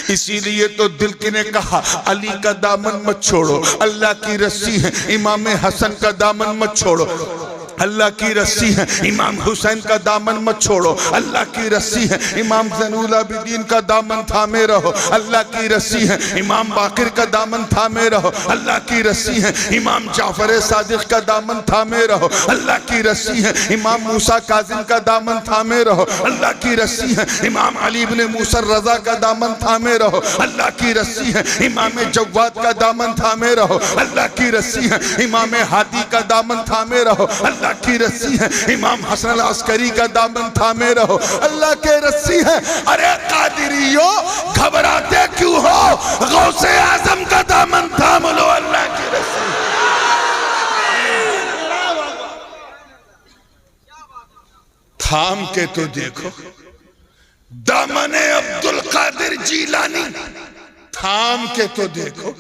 इसीलिए तो दिल की ने कहा अली का दामन मत छोड़ो, अल्लाह की रस्सी है, इमाम हसन का दामन मत छोड़ो, अल्लाह की रस्सी है, इमाम हुसैन का दामन मत छोड़ो, अल्लाह की रस्सी है, इमाम ज़ैनुल आबिदीन का दामन थामे रहो, अल्लाह की रस्सी है, इमाम बाकिर का दामन थामे रहो, अल्लाह की रस्सी है, इमाम जाफर सादिक का दामन थामे रहो, अल्लाह की रस्सी है, इमाम मूसा काजिम का दामन थामे रहो, अल्लाह की रस्सी है, इमाम अली इब्न मूसा रज़ा का दामन थामे रहो, अल्लाह की रस्सी है, इमाम जव्वाद का दामन थामे रहो, अल्लाह की रस्सी है, इमाम हादी का दामन थामे रहो, अल्लाह की रस्सी है, इमाम हसन अल अस्करी का दामन थामे रहो, अल्लाह के रस्सी है। अरे कादिरियो घबराते क्यों हो, गौसे आजम का दामन थाम लो, अल्लाह की रस्सी। थाम के तो देखो दामने अब्दुल कादिर जीलानी, थाम के तो देखो।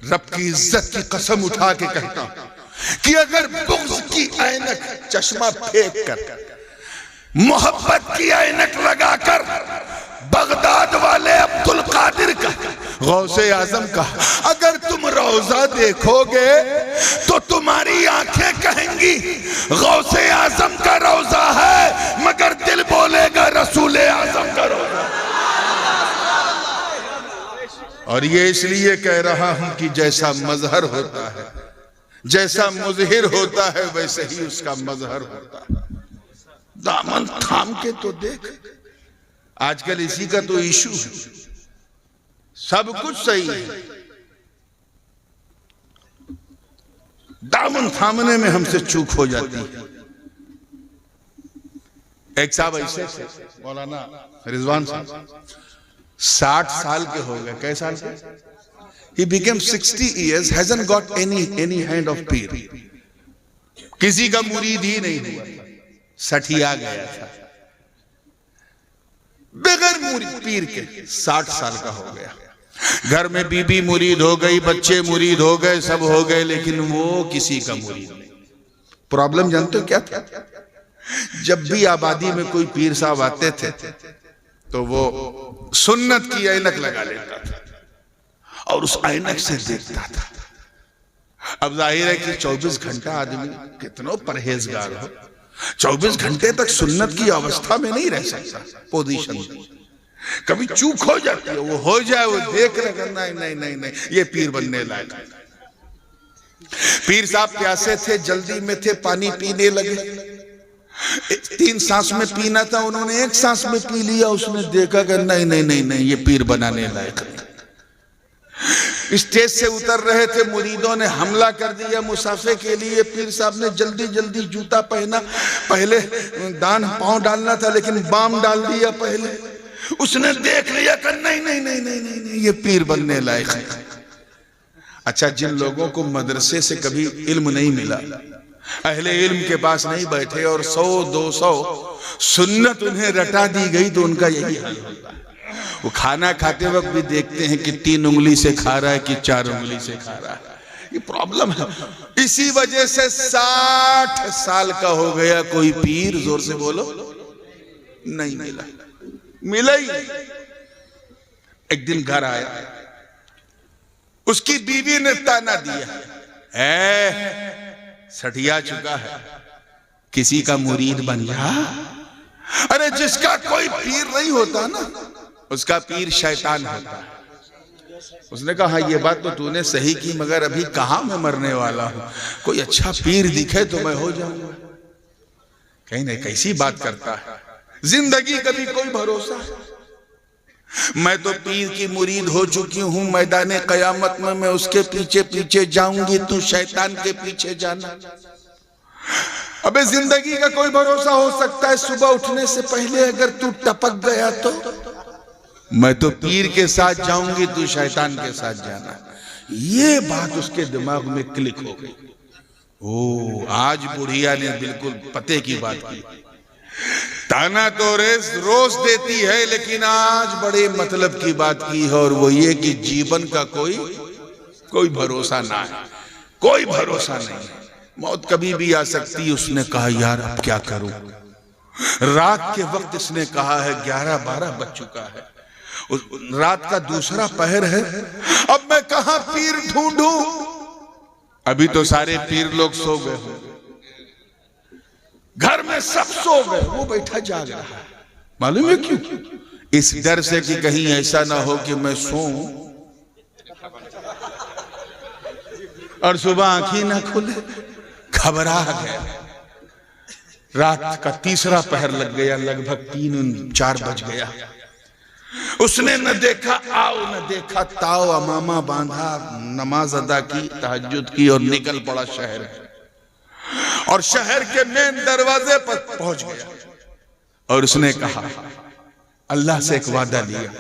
रब की इज्जत की कसम उठा के कहता हूं कि अगर बुग़्ज़ की ऐनक, चश्मा फेंक कर, मोहब्बत की ऐनक लगाकर बगदाद वाले अब्दुल कादिर का, गौसे आजम का अगर तुम रोजा देखोगे तो तुम्हारी आंखें कहेंगी गौसे आजम का रोजा है, मगर दिल बोलेगा रसूल आजम का रोजा। और ये इसलिए कह रहा हूं कि जैसा मजहर होता है, जैसा मुजहिर होता है, वैसे ही उसका मजहर होता है। दामन थाम के तो देख, आजकल इसी का तो इशू है, सब कुछ सही है, दामन थामने में हमसे चूक हो जाती है। एक साहब ऐसे थे, मौलाना रिजवान साहब, 60 साल के हो गए, कैसे साल के? He became 60 years, hasn't got any hand of पीर, किसी का मुरीद ही नहीं हुआ, सठिया गया था बगैर मुरीद पीर के। 60 साल का हो गया, घर में बीबी मुरीद हो गई, बच्चे मुरीद हो गए, सब हो गए, लेकिन वो किसी का मुरीद नहीं। प्रॉब्लम जानते हो क्या था? जब भी आबादी में कोई पीर साहब आते थे तो वो सुन्नत की ऐनक लगा लेता था और उस ऐनक से देखता था। अब जाहिर है कि 24 घंटा आदमी कितना परहेजगार हो, 24 घंटे तक सुन्नत की अवस्था में नहीं रह सकता, पोजीशन कभी चूक हो जाती है, वो हो जाए, वो देख रहे, नहीं नहीं नहीं नहीं, ये पीर बनने लायक। पीर साहब प्यासे थे, जल्दी में थे, पानी पीने लगे, 3 सांस में पीना था, उन्होंने 1 सांस में पी लिया। उसने देखा कि नहीं नहीं नहीं नहीं, ये पीर बनाने लायक नहीं। स्टेज से उतर रहे थे, मुरीदों ने हमला कर दिया मुसाफे के लिए। पीर साहब ने जल्दी जल्दी जूता पहना, पहले दान पांव डालना था लेकिन बाम डाल दिया पहले। उसने देख लिया कि नहीं नहीं नहीं नहीं नहीं, नहीं ये पीर बनने लायक है। अच्छा, जिन लोगों को मदरसे से कभी इल्म नहीं मिला, अहले इल्म के पास नहीं बैठे और 100-200 सुन्नत उन्हें रटा दी गई, तो उनका यही हाल होता है। वो खाना खाते वक्त भी देखते हैं कि 3 उंगली से खा रहा है कि 4 उंगली से खा रहा है। ये प्रॉब्लम है। इसी वजह से 60 साल का हो गया, कोई पीर, जोर से बोलो, नहीं मिला, मिला ही। एक दिन घर आया, उसकी बीवी ने ताना दिया, सठिया चुका है, किसी का मुरीद बन जा। अरे जिसका कोई पीर नहीं होता ना, उसका पीर शैतान होता है। उसने कहा हाँ, ये बात तो तूने सही की, मगर अभी कहां मैं मरने वाला हूं, कोई अच्छा पीर दिखे तो मैं हो जाऊंगा। कहीं नहीं, कैसी बात करता है, जिंदगी का भी कोई भरोसा। मैं तो पीर की मुरीद हो चुकी हूं, मैदाने कयामत में मैं उसके पीछे पीछे जाऊंगी, तू शैतान के पीछे जाना। अबे जिंदगी का कोई भरोसा हो सकता है, सुबह उठने से पहले अगर तू टपक गया तो मैं तो पीर के साथ जाऊंगी, तू शैतान के साथ जाना। ये बात उसके दिमाग में क्लिक हो गई। ओ, आज बुढ़िया ने बिल्कुल पते की बात की। ताना तो रोज देती है, लेकिन आज बड़े मतलब की बात की है, और वो ये कि जीवन का कोई भरोसा ना है, कोई भरोसा नहीं, मौत कभी भी आ सकती है। उसने कहा यार अब क्या करूं। रात के वक्त इसने कहा है 11-12 बज चुका है, रात का दूसरा पहर है, अब मैं कहां पीर ढूंढूं? अभी तो सारे पीर लोग सो गए, घर में सब सो गए, वो बैठा जाग रहा है। मालूम है क्यों? इस डर से कि कहीं ऐसा ना हो कि मैं सोऊं और सुबह आंखें ना खुले। घबरा गया। रात का तीसरा पहर लग गया, लगभग 3-4 बज गया। उसने न देखा आओ न देखा ताओ, अमामा बांधा, नमाज अदा की, तहज्जुद की और निकल पड़ा शहर। और शहर के मेन दरवाजे पर पहुंच गया और उसने कहा, अल्लाह से एक वादा लिया,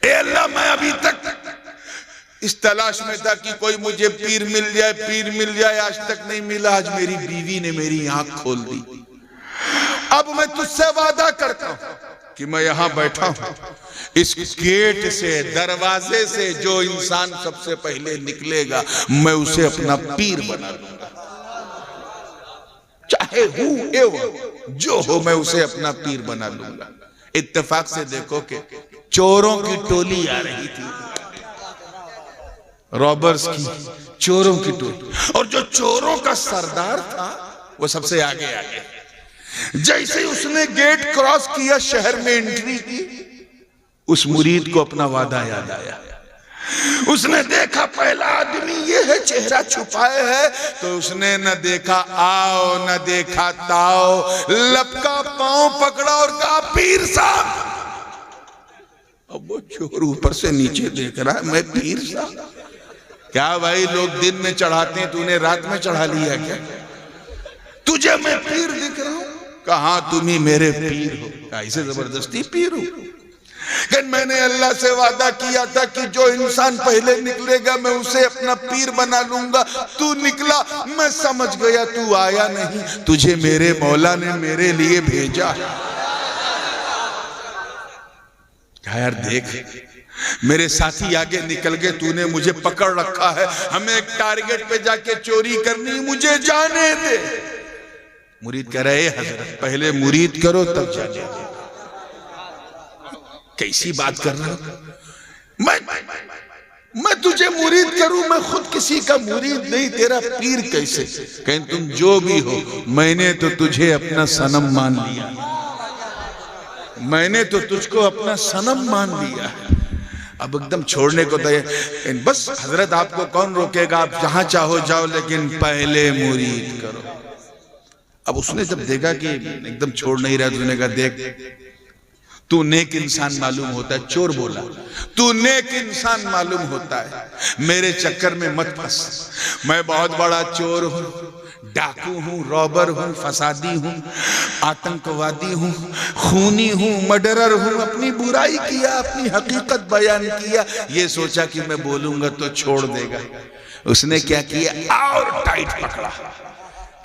ए अल्लाह, मैं अभी तक इस तलाश में था कि कोई मुझे पीर मिल जाए, पीर मिल जाए, आज तक नहीं मिला। आज मेरी बीवी ने मेरी आंख खोल दी। अब मैं तुझसे वादा करता हूं कि मैं यहां बैठा हूं, इस गेट से, दरवाजे से जो इंसान सबसे पहले निकलेगा मैं उसे अपना पीर बना लूंगा। चाहे हूं जो हो, मैं उसे अपना पीर बना लूंगा। इत्तेफाक से देखो कि चोरों की टोली आ रही थी, रॉबर्स की, चोरों की टोली, और जो चोरों का सरदार था वो सबसे आगे आ गया। जैसे ही उसने गेट क्रॉस किया, शहर में एंट्री की, उस मुरीद को अपना वादा याद आया। उसने देखा पहला आदमी ये है, चेहरा छुपाए है, तो उसने न देखा आओ न देखा ताओ, लपका पांव पकड़ा और कहा, पीर साहब। अब वो चोर ऊपर से नीचे देख रहा है, मैं पीर साहब? क्या भाई, लोग दिन में चढ़ाते हैं, तूने रात में चढ़ा लिया क्या? तुझे मैं पीर दिख रहा हूं? कहां तुम ही मेरे पीर हो, ऐसे जबरदस्ती पीर हो? लेकिन मैंने अल्लाह से वादा किया था कि जो इंसान पहले निकलेगा मैं उसे अपना पीर बना लूंगा। तू निकला, मैं समझ गया तू आया नहीं, तुझे मेरे मौला ने मेरे लिए भेजा। यार देख, मेरे साथी आगे निकल गए, तूने मुझे पकड़ रखा है, हमें एक टारगेट पे जाके चोरी करनी, मुझे जाने दे। मुरीद कह रहे, हजरत पहले मुरीद करो तब जाने दे। कैसी बात कर रहा हूं? मैं तुझे मुरीद करूं? मैं खुद किसी का मुरीद नहीं, तेरा पीर कैसे? कहीं तुम जो भी हो, मैंने तो तुझे अपना सनम मान लिया, मैंने तो तुझको अपना सनम मान लिया। अब एकदम छोड़ने को तैयार। बस हजरत आपको कौन रोकेगा, आप जहां चाहो जाओ, लेकिन पहले मुरीद करो। अब उसने जब देखा कि एकदम छोड़ नहीं रहा, उसने कहा, देख तू नेक इंसान मालूम होता है। चोर बोला, तू नेक इंसान मालूम होता है, मेरे चक्कर में मत फंस। मैं बहुत बड़ा चोर हूं, डाकू हूं, रॉबर हूं, फसादी हूं, आतंकवादी हूं, खूनी हूं, मर्डरर हूं। अपनी बुराई किया, अपनी हकीकत बयान किया, ये सोचा कि मैं बोलूंगा तो छोड़ देगा। उसने क्या किया, और टाइट पकड़ा।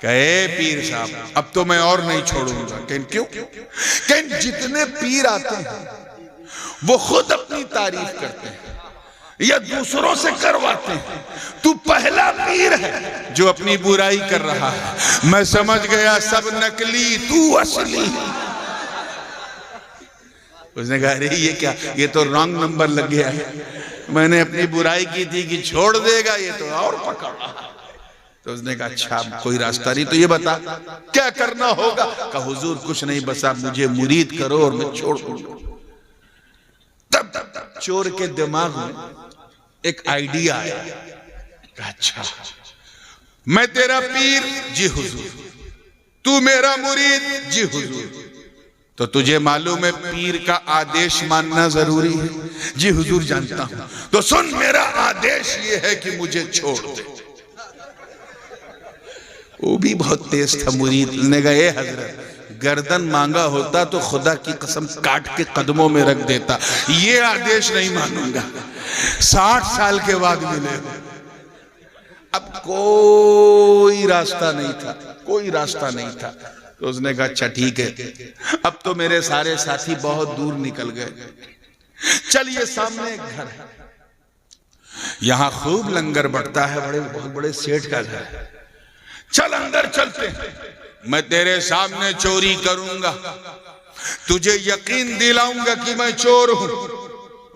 कहे, पीर साहब अब तो मैं और नहीं छोड़ूंगा। क्यों? क्योंकि जितने पीर आते हैं वो खुद अपनी तारीफ करते हैं या दूसरों से करवाते हैं। तू पहला पीर है जो अपनी बुराई कर रहा है। मैं समझ गया सब नकली, तू असली। उसने कहा, अरे ये क्या, ये तो रॉन्ग नंबर लग गया है। मैंने अपनी बुराई की थी कि छोड़ देगा, ये तो और पकड़ रहा है। तो उसने कहा, अच्छा कोई रास्ता नहीं, तो ये बता क्या करना होगा? कहा, हुजूर कुछ नहीं, बस आप मुझे मुरीद करो और मैं छोड़ दूंगा। तब चोर के दिमाग में एक आइडिया आया। अच्छा, मैं तेरा पीर? जी हुजूर। तू मेरा मुरीद? जी हुजूर। तो तुझे मालूम है पीर का आदेश मानना जरूरी है? जी हुजूर जानता हूं। तो सुन, मेरा आदेश ये है कि मुझे छोड़ दे। वो भी बहुत तेज था मुरीद ने कहा, ए हजरत गर्दन मांगा होता तो खुदा की कसम काट के कदमों में रख देता, ये आदेश नहीं मानूंगा। 60 साल के बाद मिले। अब कोई रास्ता नहीं था, कोई रास्ता नहीं था। तो उसने कहा, अच्छा ठीक है, अब तो मेरे सारे साथी बहुत दूर निकल गए, चलिए सामने एक घर है, यहां खूब लंगर बढ़ता है, बड़े बहुत बड़े सेठ का घर है, चल अंदर चलते हैं, मैं तेरे सामने चोरी करूंगा, तुझे यकीन दिलाऊंगा कि मैं चोर हूं।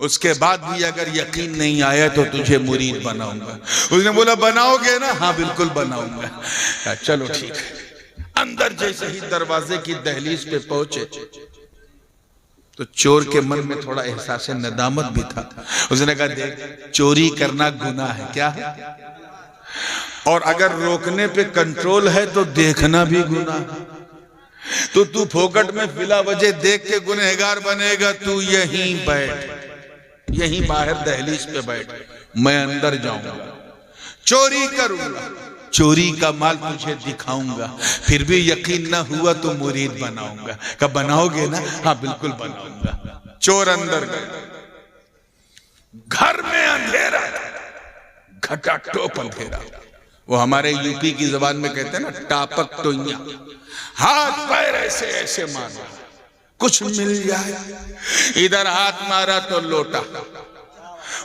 उसके बाद भी अगर यकीन नहीं आया तो तुझे मुरीद बनाऊंगा। उसने बोला बनाओगे ना? हाँ बिल्कुल बनाऊंगा। चलो ठीक है। अंदर जैसे ही दरवाजे की दहलीज पे पहुंचे तो चोर के मन में थोड़ा एहसास नदामत भी था। उसने कहा देख, चोरी करना गुनाह है क्या, और अगर रोकने पे कंट्रोल है तो देखना भी गुनाह। तो तू फोकट में बिला वजह देख के गुनहगार बनेगा। तू यहीं बैठ, यहीं बाहर दहलीज पे बैठ, मैं अंदर जाऊंगा, चोरी करूंगा, चोरी का माल तुझे दिखाऊंगा, फिर भी यकीन ना हुआ तो मुरीद बनाऊंगा। कब बनाओगे ना? हाँ बिल्कुल बनाऊंगा। चोर अंदर गए। घर में अंधेरा, घटाटोप अंधेरा। वो हमारे यूपी की जबान में कहते हैं ना, टापक टोइया। हाथ पैर ऐसे ऐसे मारा, कुछ मिल जाए। इधर हाथ मारा तो लोटा,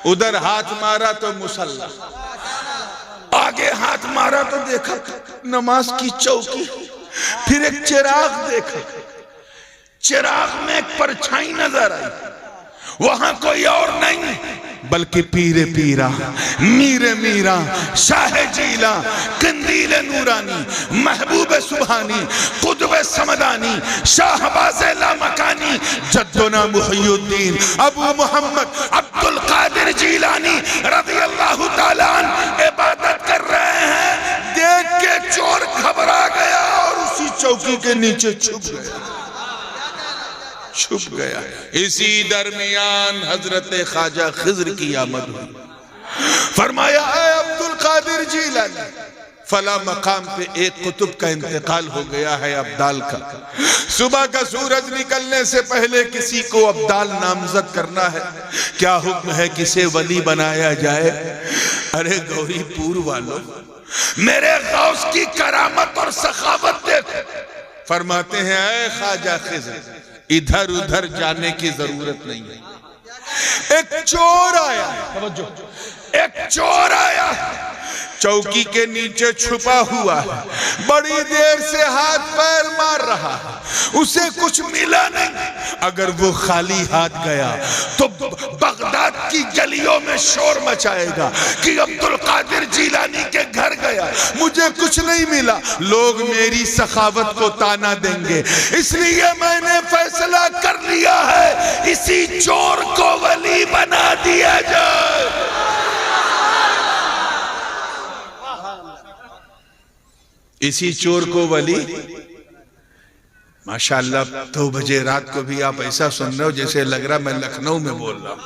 उधर हाथ मारा तो मुसल्ला, आगे हाथ मारा तो देखा नमाज की चौकी, फिर एक चिराग देखा, चिराग में एक परछाई नजर आई। वहां कोई और नहीं बल्कि पीरे पीरा, मीरे मीरा, शाह जीला, कंदील नूरानी, महबूब सुबहानी, कुतुब समदानी, शाहबाज लामकानी, जद्दुना मुहय्युद्दीन अबू मोहम्मद अब्दुल कादिर जीलानी रज़ी अल्लाह ताला अन्हु इबादत कर रहे हैं। देख के चोर घबरा गया और उसी चौकी के नीचे छुप गया। इसी दरमियान हजरत ख्वाजा खिज़्र की आमद हुई। फरमाया ऐ अब्दुल कादिर जीलानी, फला मकाम पे एक कुतुब का इंतकाल हो गया है, अब्दाल का। सुबह का सूरज निकलने से पहले किसी को अब्दाल नामजद करना है। क्या हुक्म है, किसे वली बनाया जाए? अरे गौरीपुर वालों, मेरे गौस की करामत और सखावत देखो। फरमाते हैं ऐ ख्वाजा खिज़्र, इधर उधर जाने की जरूरत नहीं है। एक चोर आया, एक चोर आया, चौकी के नीचे छुपा हुआ है, बड़ी देर से हाथ पैर मार रहा है, उसे कुछ मिला नहीं। अगर वो खाली हाथ गया तो बगदाद की गलियों में शोर मचाएगा कि अब्दुल कादिर जीलानी के घर गया, मुझे कुछ नहीं मिला। लोग मेरी सखावत को ताना देंगे। इसलिए मैंने फैसला कर लिया है, इसी चोर को वली बना दिया जाए। इसी चोर को वली। माशाअल्लाह 2 बजे रात को भी आप ऐसा सुन रहे हो जैसे लग रहा मैं लखनऊ में बोल रहा हूं।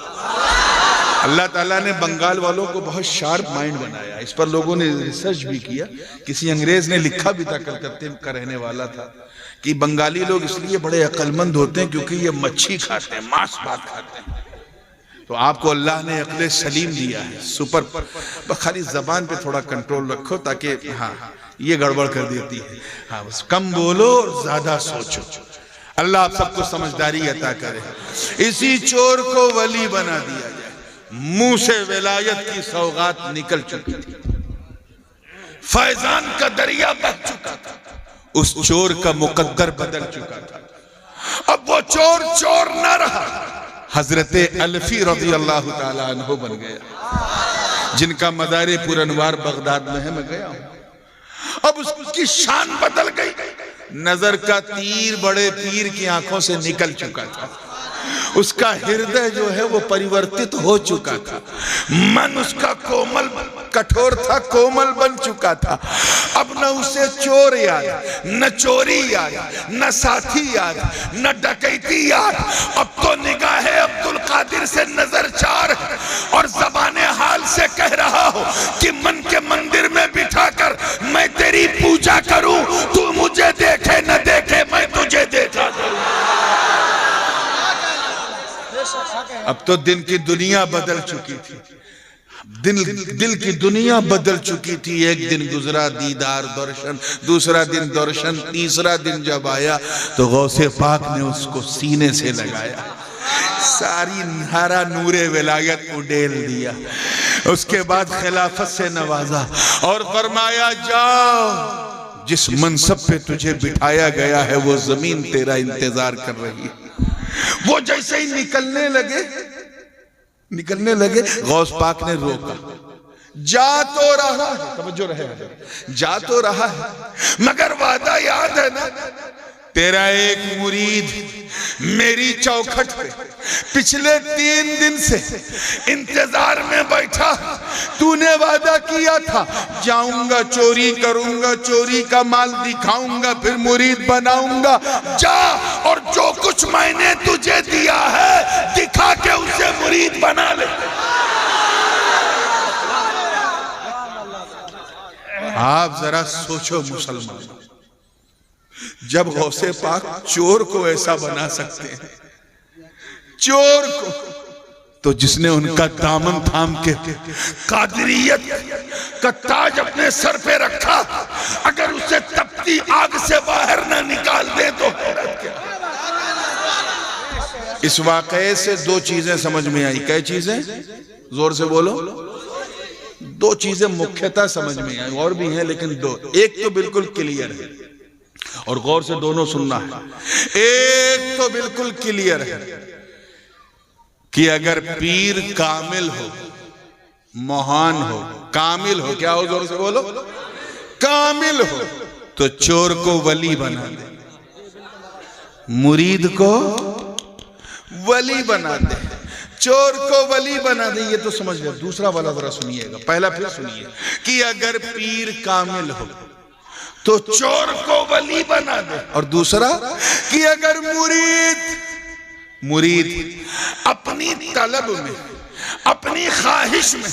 अल्लाह ताला ने बंगाल वालों को बहुत शार्प माइंड बनाया। इस पर लोगों ने रिसर्च भी किया। किसी अंग्रेज ने लिखा भी था, कलकत्ते का रहने वाला था, कि बंगाली लोग इसलिए बड़े अक्लमंद होते हैं क्योंकि ये मच्छी खाते हैं, मांस भात खाते हैं। तो आपको अल्लाह ने अक्ल सलीम दिया है, सुपर। खाली जबान पे थोड़ा कंट्रोल रखो ताकि हाँ ये गड़बड़ कर देती है। हाँ बस कम बोलो और ज्यादा सोचो। अल्लाह आप सबको समझदारी अता करे। इसी चोर को वली बना दिया जाए। मुंह से विलायत की सौगात निकल चुकी थी, फैजान का दरिया बह चुका था, उस चोर का मुकद्दर बदल चुका था। अब वो चोर चोर न रहा, हजरते अल्फी रज़ी अल्लाह ताला अन्हु बन गया, जिनका मदारे पुरनवार बगदाद में है, मैं गया हूं। अब उसकी शान बदल गई। नजर का तीर बड़े पीर की आंखों से निकल चुका था। उसका हृदय जो है वो परिवर्तित हो चुका था। मन उसका कोमल कठोर था, कोमल बन चुका था। अब न उसे चोर याद, न चोरी याद, न साथी याद, न डकैती याद। अब तो निगाहे अब्दुल कादिर से नजर चार और ज़बाने हाल से कह रहा हो कि मन के मंदिर में बिठाकर मैं तेरी पूजा करूं, तू मुझे देखे न देखे मैं तुझे देखा करूं। अब तो दिन की दुनिया बदल चुकी थी, दिल की दुनिया बदल चुकी थी। एक दिन गुजरा दीदार दर्शन, दूसरा दिन दर्शन, तीसरा दिन जब आया तो गौसे पाक ने उसको सीने से लगाया, सारी नारा नूरे विलायत उड़ेल दिया। उसके बाद खिलाफत से नवाजा और फरमाया जाओ, जिस मनसब पे तुझे बिठाया गया है वो जमीन तेरा इंतजार कर रही है। वो जैसे ही निकलने लगे निकलने लगे, गौस पाक ने रोका। जा तो रहा है, तवज्जो रहे, जा तो रहा है मगर वादा याद है ना, तेरा एक मुरीद मेरी चौखट पे पिछले 3 दिन से इंतजार में बैठा। तूने वादा किया था जाऊंगा, चोरी करूंगा, चोरी का माल दिखाऊंगा, फिर मुरीद बनाऊंगा। जा और जो कुछ मैंने तुझे दिया है दिखा के उसे मुरीद बना ले। आप जरा सोचो मुसलमान, जब गौसे पाक चोर को ऐसा बना सकते हैं, चोर को, तो जिसने उनका दामन थाम के कादरियत का ताज अपने सर पे रखा, अगर उसे तपती आग से बाहर ना निकाल दे तो हैरत क्या। इस वाकये से 2 चीजें समझ में आई। क्या चीजें? जोर से बोलो। 2 चीजें मुख्यतः समझ में आई, और भी हैं लेकिन 2। एक तो बिल्कुल क्लियर है और गौर से दोनों सुनना है। एक तो बिल्कुल क्लियर है कि अगर पीर कामिल हो, महान हो, कामिल हो, क्या हो? जोर से बोलो। कामिल हो तो चोर को वली बना दे, मुरीद को वली बना दे, चोर को वली बना दे। ये तो समझ गए। दूसरा वाला जरा सुनिएगा, पहला फिर सुनिए कि अगर पीर कामिल हो तो चोर को वली बना दे, और दूसरा कि अगर मुरीद अपनी तलब में, अपनी ख्वाहिश में,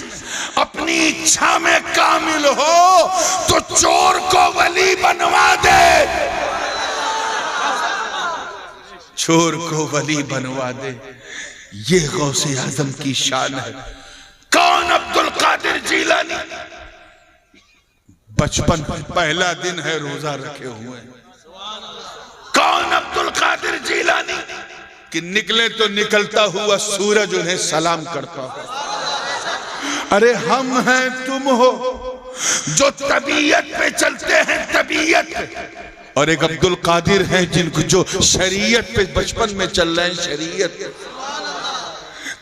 अपनी इच्छा में कामिल हो तो चोर को वली बनवा दे, चोर को वली बनवा दे। ये गौसे आजम की शान है। कौन? अब्दुल कादिर जीलानी। बचपन पहला दिन है, रोजा रखे हुए। कौन? अब्दुल कादिर जीलानी। कि निकले तो निकलता हुआ सूरज उन्हें सलाम करता हो। अरे हम हैं, तुम हो, जो तबीयत पे चलते हैं, तबीयत पे। और एक अब्दुल कादिर है जिनको जो शरीयत पे बचपन में चल रहे हैं, शरीयत।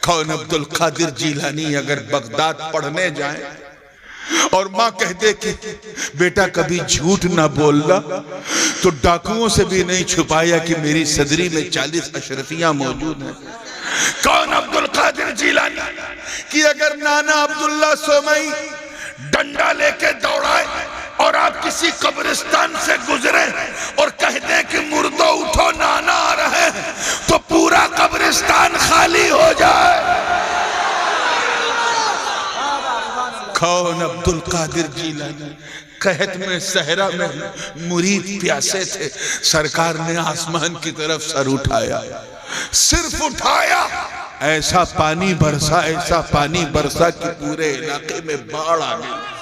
कौन? अब्दुल कादिर जीलानी अगर बगदाद पढ़ने जाए और माँ कह दे कि बेटा कभी झूठ ना बोलना, तो डाकुओं से भी नहीं छुपाया कि मेरी सदरी में 40 अशरफियां मौजूद हैं। कौन? अब्दुल कादिर जीलानी। कि अगर नाना अब्दुल्ला सोमई डंडा लेके दौड़ाए और आप किसी कब्रिस्तान से गुजरे और कह दें कि मुर्दों उठो, नाना आ रहे हैं, तो पूरा कब्रिस्तान खाली हो जाए। कौन? अब्दुल कादिर जीलानी। कहत में सहरा में मुरीद प्यासे थे, सरकार ने आसमान की तरफ सर उठाया, सिर्फ उठाया, ऐसा पानी बरसा, ऐसा पानी बरसा कि पूरे इलाके में बाढ़ आ गई।